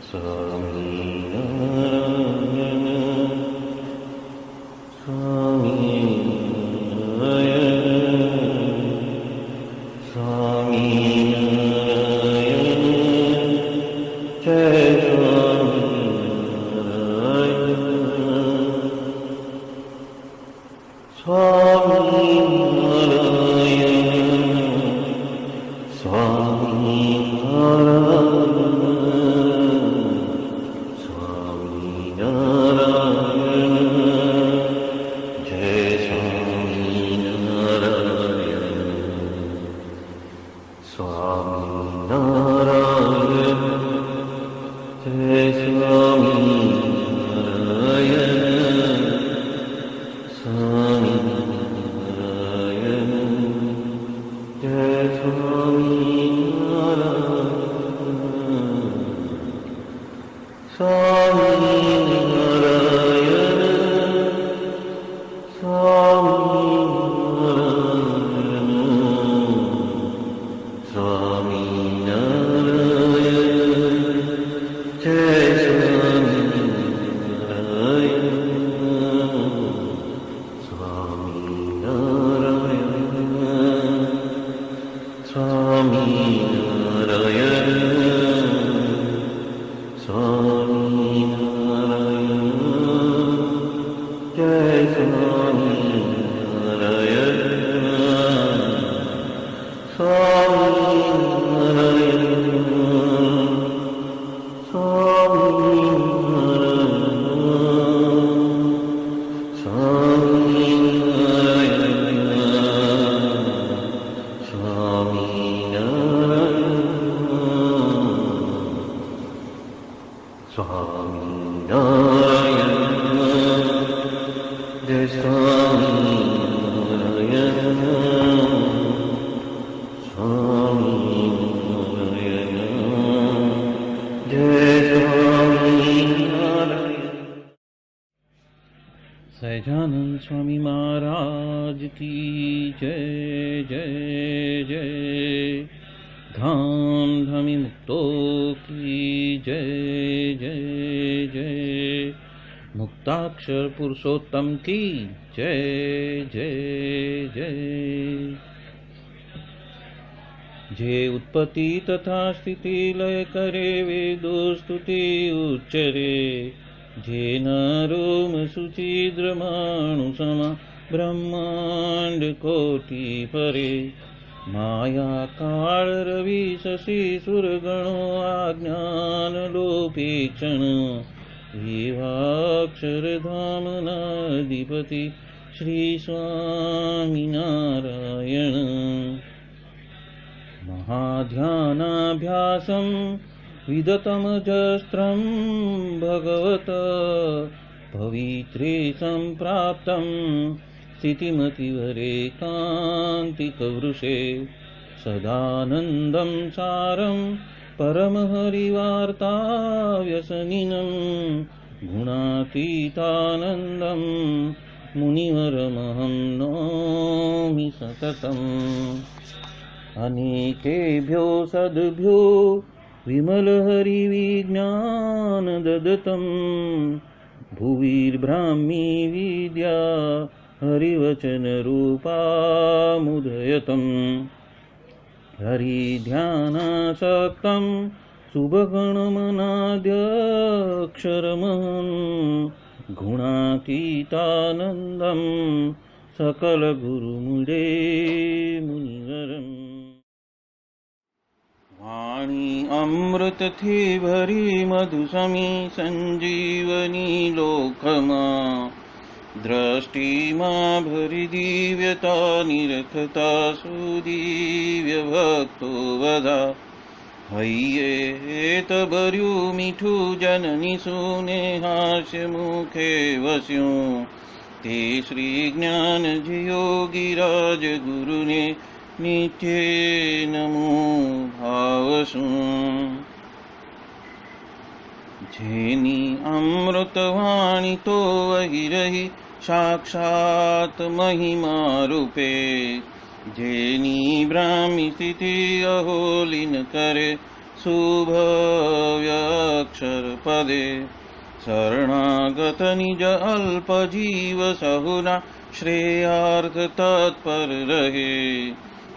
स्वामीनारायण स्वामीनारायण स्वामीनारायण जय स्वामीनारायण स्वामीनारायण स्वामीनारायण जय स्वामीनारायण स्वामीनारायण जय स्वामीनारायण जय स्वामीनारायण स्वामीनारायण स्वामीनारायण स्वामीनारायण जय स्वामीनारायण स्वामीनारायण स्वामीनारायण जय स्वामीनारायण स्वामीनारायण स्वामीनारायण स्वामीनारायण जय स्वामीनारायण स्वामीनारायण जय स्वामीनारायण। सहजानंद स्वामी महाराज की जय जय जय। धाम धमी मुक्तों की जय जय जय। मुक्ताक्षर पुरुषोत्तम की जय जय जय। जे उत्पत्ति तथा स्थिति लय करे वेदो स्तुति उच्चरे। जे नरोम सुचिद्रमाणु समा ब्रह्मांड कोटि परे। माया काल रवि शशि सुरगणो आज्ञान लोपेक्षण। एवाक्षरधाम नाधिपति श्री स्वामीनारायण। महाध्यानाभ्यासं विदतमजस्त्रं भगवत पवित्रे सम्प्राप्तं। स्थितिमतिवरे कान्तिकवृषे सदानन्दं सारं परमहरिवार्ताव्यसनिनं। गुणातीतानन्दं मुनिवरमहं नौमि सततम्। अनेकेभ्यो सद्भ्यो विमलहरिविज्ञान ददतं। भुविर्ब्राह्मी विद्या हरिवचनरूपामुदयतं। हरिध्यानासक्तं शुभगणमनाद्यक्षरमहं। गुणातीतानन्दं सकलगुरुमुदे मुनिवरम्। वाणी अमृत थी भरी मधुसमी संजीवनी लोकमा। दृष्टि मां भरी दिव्यता निरखता सुदिव्य भक्तो वदा। हय्ये भर्यु मीठू जननी सुने हास्य मुखे वस्यूं। ते श्री ज्ञान योगिराज गुरुने नित्ये नमो भावसु। जेनी अमृतवाणी तो वही रही साक्षात महिमा रूपे। जेनी ब्राह्मी स्थिति अहोलिन करे शुभव्यक्षरपदे शरणागत निज अल्प जीव सहुना श्रेयार्थ तत्पर रहे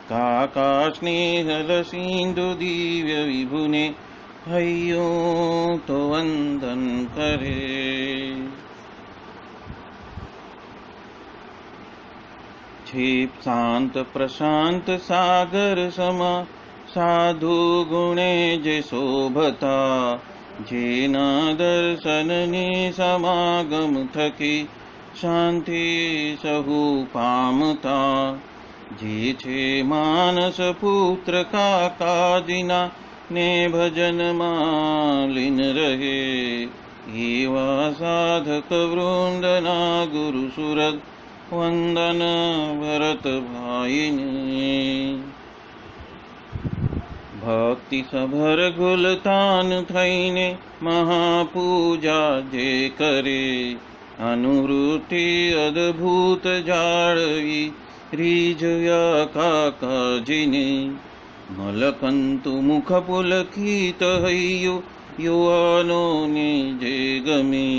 काका स्नेहल सिंधु दिव्य विभुने हयो तो वंदन करे। क्षिप शांत प्रशांत सागर समा साधु गुणे जे शोभता जेना दर्शन ने समागम थकी शांति सहु पामता जे छे मानस पुत्र का काजिना ने भजन मालिन रहे एवा साधक वृंदना गुरु सुरत वंदन भरत भाईने। भक्ति सभर गुलतान थईने महापूजा जे करे अनुवृत्ति अद्भुत जाळवी रीझया काकाजीने मलकंतु मुख पुलकित हय्यो युवानो ने जे गमे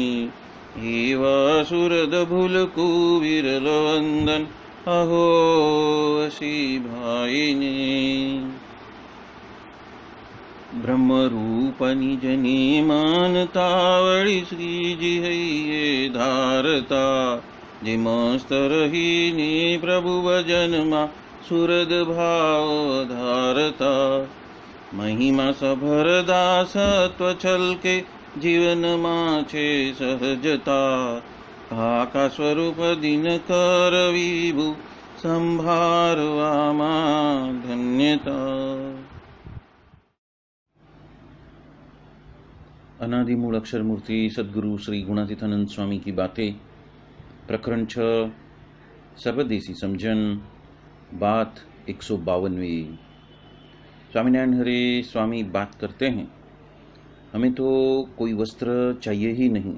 एवा सुरद भूलकु विरल वंदन अहो असी भाईने। ब्रह्म रूप निज ने मानतावळी श्रीजी हइये धारता जे मस्त रहीने प्रभु भजन मा सुरद भाव धारता महिमा सभर दासत्व छलके जीवन माछे सहजता काका स्वरूप दिन कर विभु संभारवा मा धन्यता। अनादि मूल अक्षर मूर्ति सद्गुरु श्री गुणातीतानंद स्वामी की बातें प्रकरण 6 सर्वदेशी समझन बात 152। स्वामीनारायण हरे स्वामी बात करते हैं, हमें तो कोई वस्त्र चाहिए ही नहीं,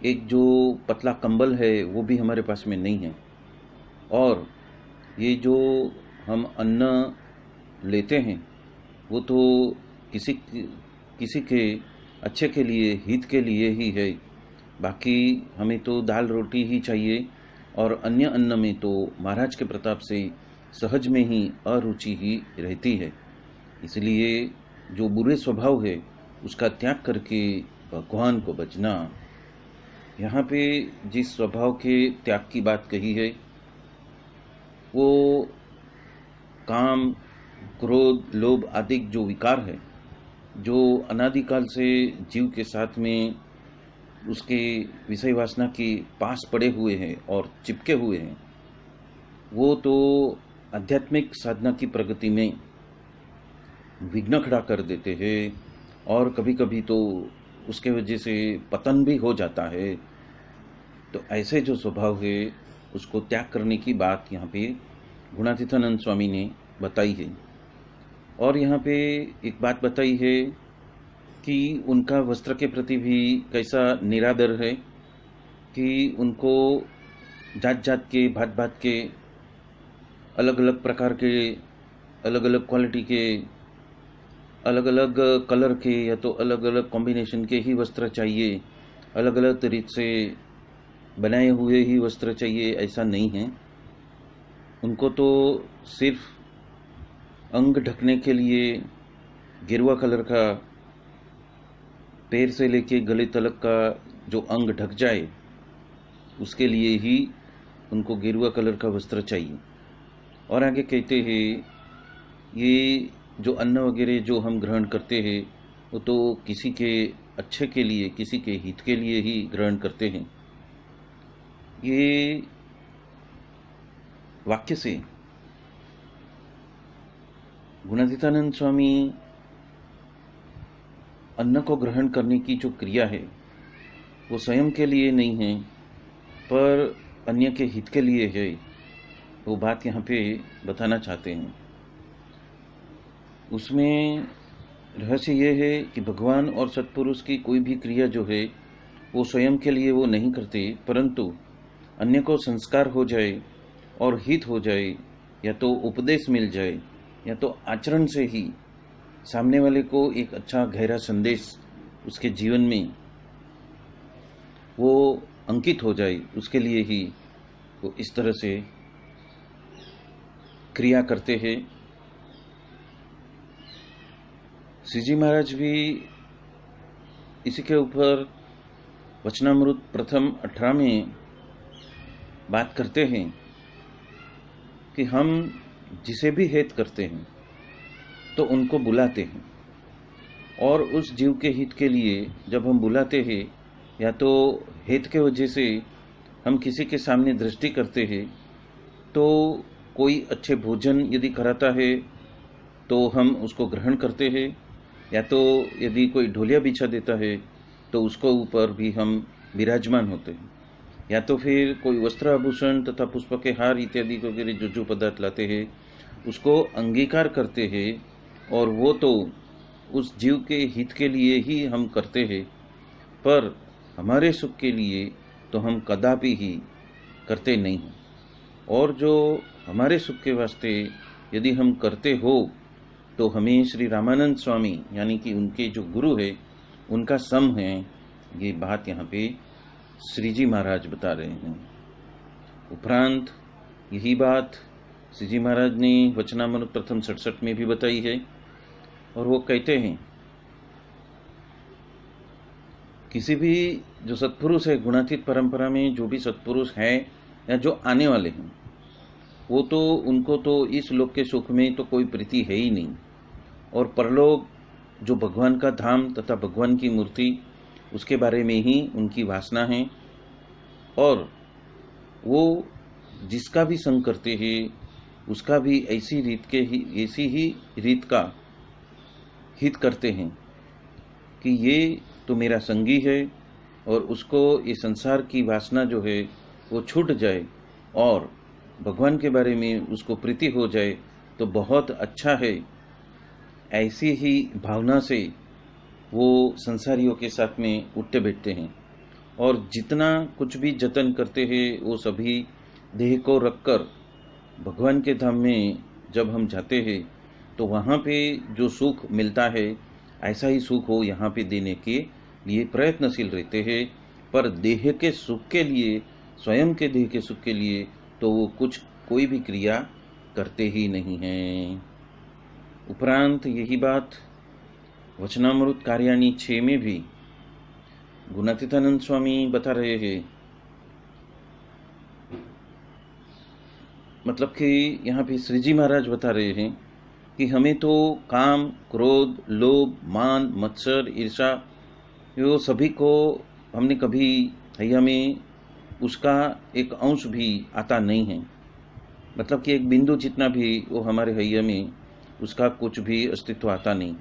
एक जो पतला कंबल है वो भी हमारे पास में नहीं है, और ये जो हम अन्न लेते हैं वो तो किसी के अच्छे के लिए हित के लिए ही है, बाकी हमें तो दाल रोटी ही चाहिए और अन्य अन्न में तो महाराज के प्रताप से सहज में ही अरुचि ही रहती है। इसलिए जो बुरे स्वभाव है उसका त्याग करके भगवान को भजना। यहाँ पे जिस स्वभाव के त्याग की बात कही है वो काम क्रोध लोभ आदि जो विकार है जो अनादिकाल से जीव के साथ में उसके विषय वासना के पास पड़े हुए हैं और चिपके हुए हैं, वो तो आध्यात्मिक साधना की प्रगति में विघ्न खड़ा कर देते हैं और कभी कभी तो उसके वजह से पतन भी हो जाता है। तो ऐसे जो स्वभाव है उसको त्याग करने की बात यहाँ पे गुणातीतानंद स्वामी ने बताई है। और यहाँ पे एक बात बताई है कि उनका वस्त्र के प्रति भी कैसा निरादर है कि उनको जात जात के भात भात के अलग अलग प्रकार के अलग अलग क्वालिटी के अलग अलग कलर के या तो अलग अलग कॉम्बिनेशन के ही वस्त्र चाहिए, अलग अलग तरीके से बनाए हुए ही वस्त्र चाहिए, ऐसा नहीं है। उनको तो सिर्फ अंग ढकने के लिए गेरुआ कलर का पैर से लेके गले तलक का जो अंग ढक जाए उसके लिए ही उनको गेरुआ कलर का वस्त्र चाहिए। और आगे कहते हैं ये जो अन्न वगैरह जो हम ग्रहण करते हैं वो तो किसी के अच्छे के लिए किसी के हित के लिए ही ग्रहण करते हैं। ये वाक्य से गुणातीतानंद स्वामी अन्न को ग्रहण करने की जो क्रिया है वो स्वयं के लिए नहीं है पर अन्य के हित के लिए है, वो बात यहाँ पे बताना चाहते हैं। उसमें रहस्य ये है कि भगवान और सत्पुरुष की कोई भी क्रिया जो है वो स्वयं के लिए वो नहीं करते, परंतु अन्य को संस्कार हो जाए और हित हो जाए या तो उपदेश मिल जाए या तो आचरण से ही सामने वाले को एक अच्छा गहरा संदेश उसके जीवन में वो अंकित हो जाए, उसके लिए ही वो इस तरह से क्रिया करते हैं। श्री जी महाराज भी इसी के ऊपर वचनामृत प्रथम 18 में बात करते हैं कि हम जिसे भी हित करते हैं तो उनको बुलाते हैं, और उस जीव के हित के लिए जब हम बुलाते हैं या तो हित के वजह से हम किसी के सामने दृष्टि करते हैं, तो कोई अच्छे भोजन यदि कराता है तो हम उसको ग्रहण करते हैं, या तो यदि कोई ढोलिया बिछा देता है तो उसको ऊपर भी हम विराजमान होते हैं, या तो फिर कोई वस्त्र आभूषण तथा पुष्प के हार इत्यादि वगैरह जो पदार्थ लाते हैं उसको अंगीकार करते हैं, और वो तो उस जीव के हित के लिए ही हम करते हैं, पर हमारे सुख के लिए तो हम कदापि ही करते नहीं हैं। और जो हमारे सुख के वास्ते यदि हम करते हो तो हमें श्री रामानंद स्वामी यानी कि उनके जो गुरु है उनका सम है, ये बात यहाँ पे श्री जी महाराज बता रहे हैं। उपरांत यही बात श्री जी महाराज ने वचनामृत प्रथम 67 में भी बताई है, और वो कहते हैं किसी भी जो सत्पुरुष है, गुणातीत परंपरा में जो भी सत्पुरुष है या जो आने वाले हैं, वो तो उनको तो इस लोक के सुख में तो कोई प्रीति है ही नहीं, और परलोक जो भगवान का धाम तथा भगवान की मूर्ति उसके बारे में ही उनकी वासना है, और वो जिसका भी संग करते हैं उसका भी ऐसी ही रीत का हित करते हैं कि ये तो मेरा संगी है, और उसको ये संसार की वासना जो है वो छूट जाए और भगवान के बारे में उसको प्रीति हो जाए तो बहुत अच्छा है। ऐसी ही भावना से वो संसारियों के साथ में उठते बैठते हैं, और जितना कुछ भी जतन करते हैं वो सभी देह को रखकर भगवान के धाम में जब हम जाते हैं तो वहाँ पे जो सुख मिलता है ऐसा ही सुख हो यहाँ पे देने के लिए प्रयत्नशील रहते हैं, पर देह के सुख के लिए, स्वयं के देह के सुख के लिए तो वो कोई भी क्रिया करते ही नहीं हैं। उपरांत यही बात वचनामृत कार्याणी 6 में भी गुणातीतानंद स्वामी बता रहे हैं। मतलब कि यहाँ पे श्री जी महाराज बता रहे हैं कि हमें तो काम, क्रोध, लोभ, मान, मत्सर, ईर्षा यो सभी को हमने कभी हैया में उसका एक अंश भी आता नहीं है। मतलब कि एक बिंदु जितना भी वो हमारे हैया में उसका कुछ भी अस्तित्व आता नहीं।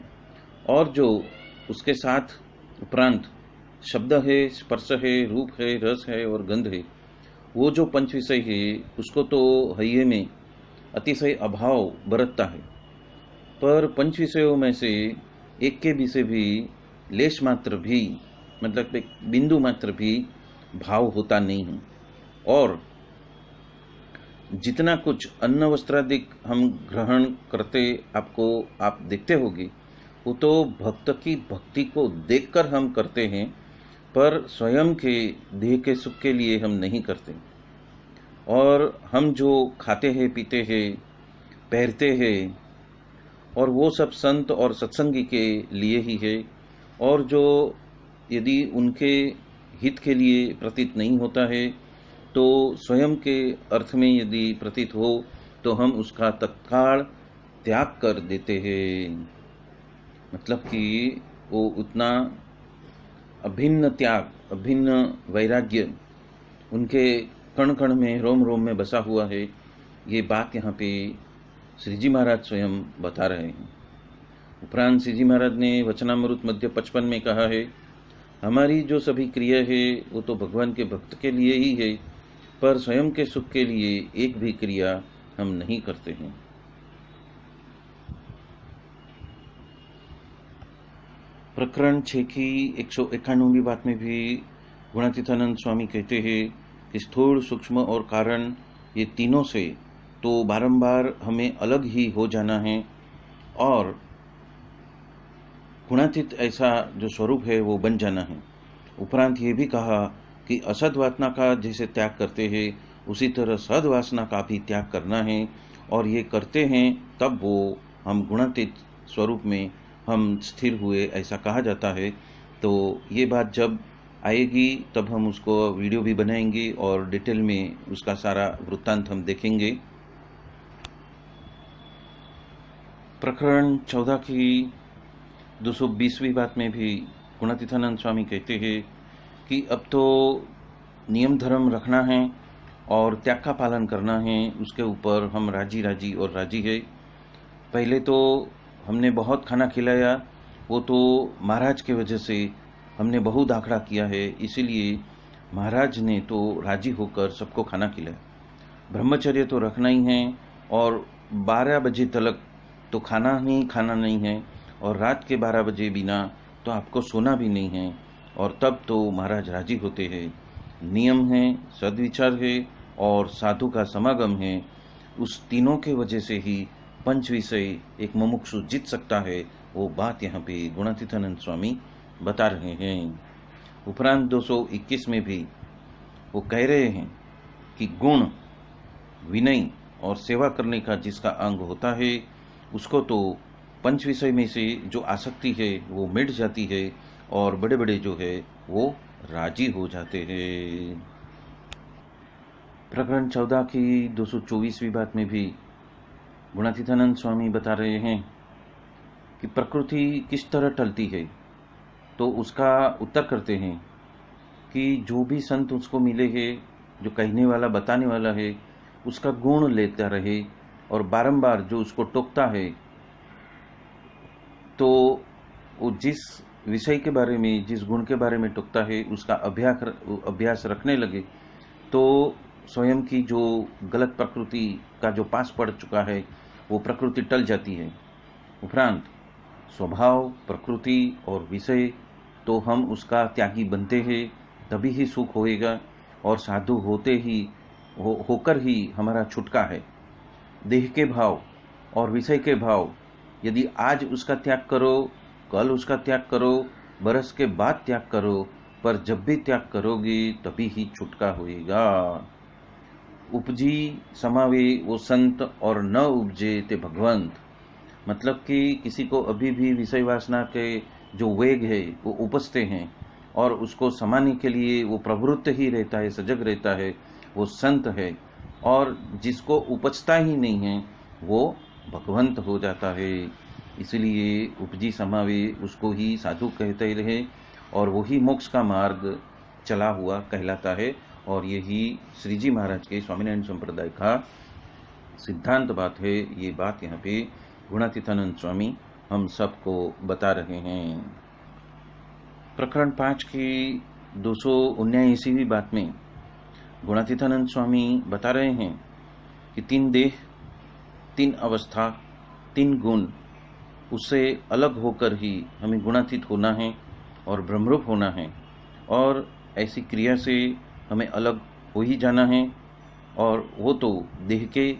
और जो उसके साथ उपरांत शब्द है, स्पर्श है, रूप है, रस है और गंध है, वो जो पंच विषय है उसको तो हैये में अतिशय अभाव बरतता है, पर पंच विषयों में से एक के विषय भी लेश मात्र भी, मतलब एक बिंदु मात्र भी भाव होता नहीं है। और जितना कुछ अन्न वस्त्रादिक हम ग्रहण करते आप देखते होंगे, वो तो भक्त की भक्ति को देखकर हम करते हैं, पर स्वयं के देह के सुख के लिए हम नहीं करते। और हम जो खाते हैं, पीते हैं, पहनते हैं, और वो सब संत और सत्संगी के लिए ही है, और जो यदि उनके हित के लिए प्रतीत नहीं होता है तो स्वयं के अर्थ में यदि प्रतीत हो तो हम उसका तत्काल त्याग कर देते हैं। मतलब कि वो उतना अभिन्न त्याग, अभिन्न वैराग्य उनके कण कण में, रोम रोम में बसा हुआ है। ये बात यहाँ पे श्री जी महाराज स्वयं बता रहे हैं। उपरांत श्री जी महाराज ने वचनामृत मध्य 55 में कहा है, हमारी जो सभी क्रिया है वो तो भगवान के भक्त के लिए ही है, पर स्वयं के सुख के लिए एक भी क्रिया हम नहीं करते हैं। प्रकरण 6 की 191वीं बात में भी गुणातीतानंद स्वामी कहते हैं कि स्थूल, सूक्ष्म और कारण, ये तीनों से तो बारंबार हमें अलग ही हो जाना है, और गुणातीत ऐसा जो स्वरूप है वो बन जाना है। उपरांत ये भी कहा कि असद वासना का जैसे त्याग करते हैं उसी तरह सद वासना का भी त्याग करना है, और ये करते हैं तब वो हम गुणातीत स्वरूप में हम स्थिर हुए ऐसा कहा जाता है। तो ये बात जब आएगी तब हम उसको वीडियो भी बनाएंगे और डिटेल में उसका सारा वृत्तांत हम देखेंगे। प्रकरण 14 की 220वीं बात में भी गुणातीतानंद स्वामी कहते हैं कि अब तो नियम धर्म रखना है और त्याग का पालन करना है, उसके ऊपर हम राजी राजी और राजी है। पहले तो हमने बहुत खाना खिलाया, वो तो महाराज की वजह से हमने बहुत आखड़ा किया है, इसीलिए महाराज ने तो राजी होकर सबको खाना खिलाया। ब्रह्मचर्य तो रखना ही है और 12 बजे तक तो खाना नहीं है, और रात के 12 बजे बिना तो आपको सोना भी नहीं है, और तब तो महाराज राजी होते हैं। नियम है, सद्विचार है और साधु का समागम है। उस तीनों के वजह से ही पंच विषय एक मुमुक्षु जीत सकता है। वो बात यहाँ पे गुणातीतानंद स्वामी बता रहे हैं। उपरांत 221 में भी वो कह रहे हैं कि गुण, विनय और सेवा करने का जिसका अंग होता है उसको तो पंच विषय में से जो आसक्ति है वो मिट जाती है और बड़े बड़े जो है वो राजी हो जाते हैं। प्रकरण 14 की 224वीं बात में भी गुणातीतानंद स्वामी बता रहे हैं कि प्रकृति किस तरह टलती है, तो उसका उत्तर करते हैं कि जो भी संत उसको मिले हैं, जो कहने वाला बताने वाला है, उसका गुण लेता रहे और बारंबार जो उसको टोकता है, तो वो जिस विषय के बारे में, जिस गुण के बारे में टोकता है उसका अभ्यास रखने लगे, तो स्वयं की जो गलत प्रकृति का जो पास पड़ चुका है वो प्रकृति टल जाती है। उपरांत स्वभाव, प्रकृति और विषय तो हम उसका त्यागी बनते हैं, तभी ही सुख होएगा, और साधु होते ही होकर ही हमारा छुटका है। देह के भाव और विषय के भाव यदि आज उसका त्याग करो, कल उसका त्याग करो, बरस के बाद त्याग करो, पर जब भी त्याग करोगे तभी ही छुटका होएगा। उपजी समावे वो संत और न उपजे ते भगवंत। मतलब कि किसी को अभी भी विषय वासना के जो वेग है वो उपजते हैं और उसको समाने के लिए वो प्रवृत्त ही रहता है, सजग रहता है, वो संत है। और जिसको उपजता ही नहीं है वो भगवंत हो जाता है। इसलिए उपजी समावे उसको ही साधु कहते रहे और वही मोक्ष का मार्ग चला हुआ कहलाता है। और यही श्री जी महाराज के स्वामीनारायण संप्रदाय का सिद्धांत बात है। ये बात यहाँ पे गुणातीतानंद स्वामी हम सबको बता रहे हैं। प्रकरण 5 की 279वीं बात में गुणातीतानंद स्वामी बता रहे हैं कि 3 देह, 3 अवस्था, 3 गुण, उससे अलग होकर ही हमें गुणातीत होना है और ब्रह्मरूप होना है, और ऐसी क्रिया से हमें अलग हो ही जाना है। और वो तो देह के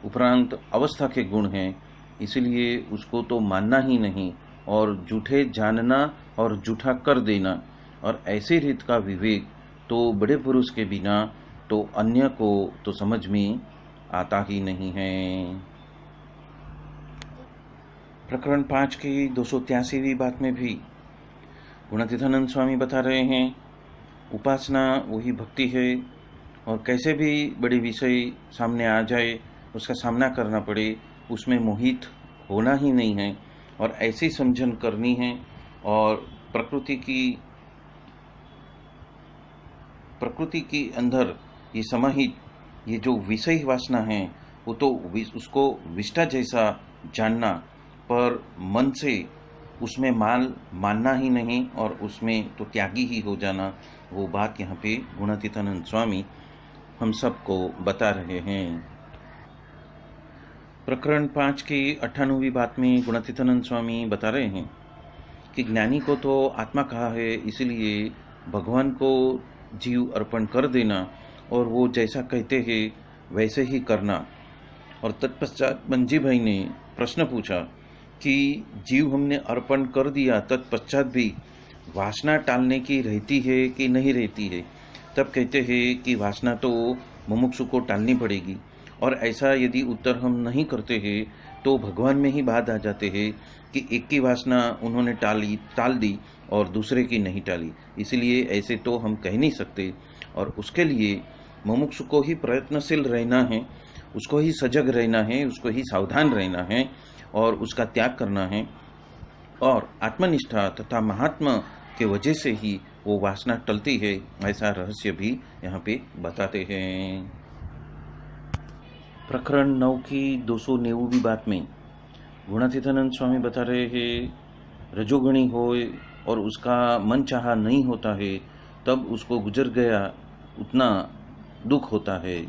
उपरांत अवस्था के गुण हैं, इसलिए उसको तो मानना ही नहीं और झूठे जानना और झूठा कर देना, और ऐसे रीत का विवेक तो बड़े पुरुष के बिना तो अन्य को तो समझ में आता ही नहीं है। प्रकरण 5 की 283वीं बात में भी गुणातीतानंद स्वामी बता रहे हैं उपासना वही भक्ति है, और कैसे भी बड़े विषय सामने आ जाए, उसका सामना करना पड़े, उसमें मोहित होना ही नहीं है और ऐसी समझन करनी है। और प्रकृति की अंदर ये समाहित ये जो विषय वासना है वो तो उसको विष्टा जैसा जानना, पर मन से उसमें मानना ही नहीं और उसमें तो त्यागी ही हो जाना। वो बात यहाँ पे गुणातीतानंद स्वामी हम सबको बता रहे हैं। प्रकरण 5 की 98वीं बात में गुणातीतानंद स्वामी बता रहे हैं कि ज्ञानी को तो आत्मा कहा है, इसलिए भगवान को जीव अर्पण कर देना और वो जैसा कहते हैं वैसे ही करना। और तत्पश्चात मंजी भाई ने प्रश्न पूछा कि जीव हमने अर्पण कर दिया, तत्पश्चात भी वासना टालने की रहती है कि नहीं रहती है, तब कहते हैं कि वासना तो मुमुक्षु को टालनी पड़ेगी। और ऐसा यदि उत्तर हम नहीं करते हैं तो भगवान में ही बात आ जाते हैं कि एक की वासना उन्होंने टाल दी और दूसरे की नहीं टाली। इसलिए ऐसे तो हम कह नहीं सकते, और उसके लिए मुमुक्षु को ही प्रयत्नशील रहना है, उसको ही सजग रहना है, उसको ही सावधान रहना है और उसका त्याग करना है। और आत्मनिष्ठा तथा महात्मा के वजह से ही वो वासना टलती है, ऐसा रहस्य भी यहाँ पे बताते हैं। प्रकरण 9 की 290वीं बात में गुणातीतानंद स्वामी बता रहे हैं, रजोगुणी हो और उसका मन चाहा नहीं होता है, तब उसको गुजर गया उतना दुख होता है।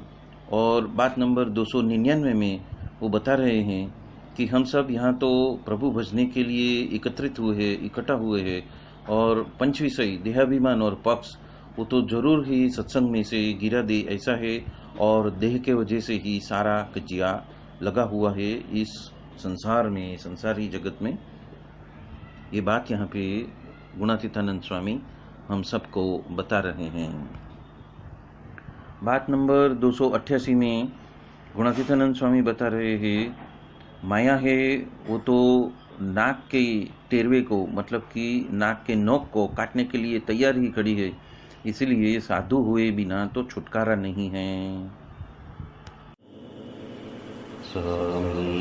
और बात नंबर 299 में वो बता रहे हैं कि हम सब यहाँ तो प्रभु भजने के लिए इकट्ठा हुए हैं, और पंच विषय देहाभिमान और पक्ष वो तो जरूर ही सत्संग में से गिरा दे ऐसा है, और देह के वजह से ही सारा कजिया लगा हुआ है इस संसार में, संसारी जगत में। ये बात यहाँ पे गुणातीतानंद स्वामी हम सबको बता रहे हैं। बात नंबर 288 में गुणातीतानंद स्वामी बता रहे हैं, माया है वो तो नाक के टेरवे को, मतलब कि नाक के नोक को काटने के लिए तैयार ही खड़ी है, इसलिए साधु हुए बिना तो छुटकारा नहीं है। स्वामी